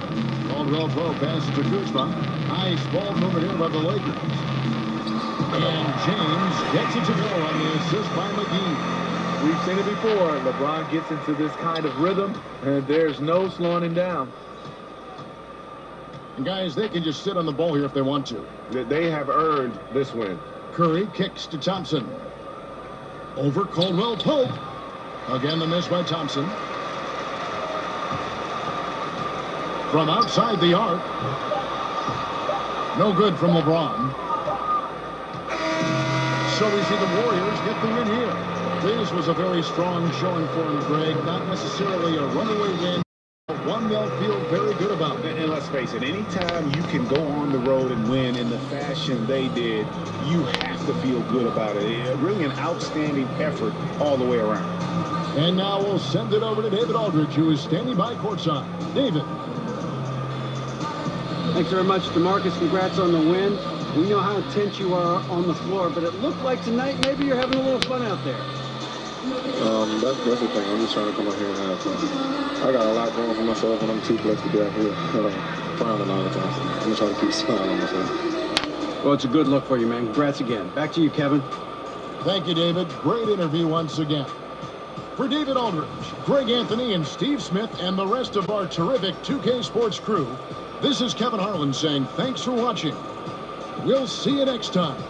Caldwell Pope passes to Kuzma. Nice ball movement here by the Lakers. And James gets it to go on the assist by McGee. We've seen it before. LeBron gets into this kind of rhythm, and there's no slowing him down. And guys, they can just sit on the ball here if they want to. They have earned this win. Curry kicks to Thompson. Over Caldwell Pope. Again, the miss by Thompson. From outside the arc. No good from LeBron. So we see the Warriors get the win here. This was a very strong showing for him, Greg. Not necessarily a runaway win. one they'll feel very good about. And let's face it, anytime you can go on the road and win in the fashion they did, you have to feel good about it. Really an outstanding effort all the way around. And now we'll send it over to David Aldridge, who is standing by courtside. David. Thanks very much, DeMarcus. Congrats on the win. We know how intense you are on the floor, but it looked like tonight maybe you're having a little fun out there. That's the thing. I'm just trying to come out here and have fun. I got a lot going for myself, and I'm too blessed to be out here frowning all the time. So I'm going to try to keep smiling on myself. Well, it's a good look for you, man. Congrats again. Back to you, Kevin. Thank you, David. Great interview once again. For David Aldridge, Greg Anthony, and Steve Smith, and the rest of our terrific 2K Sports crew, this is Kevin Harlan saying thanks for watching. We'll see you next time.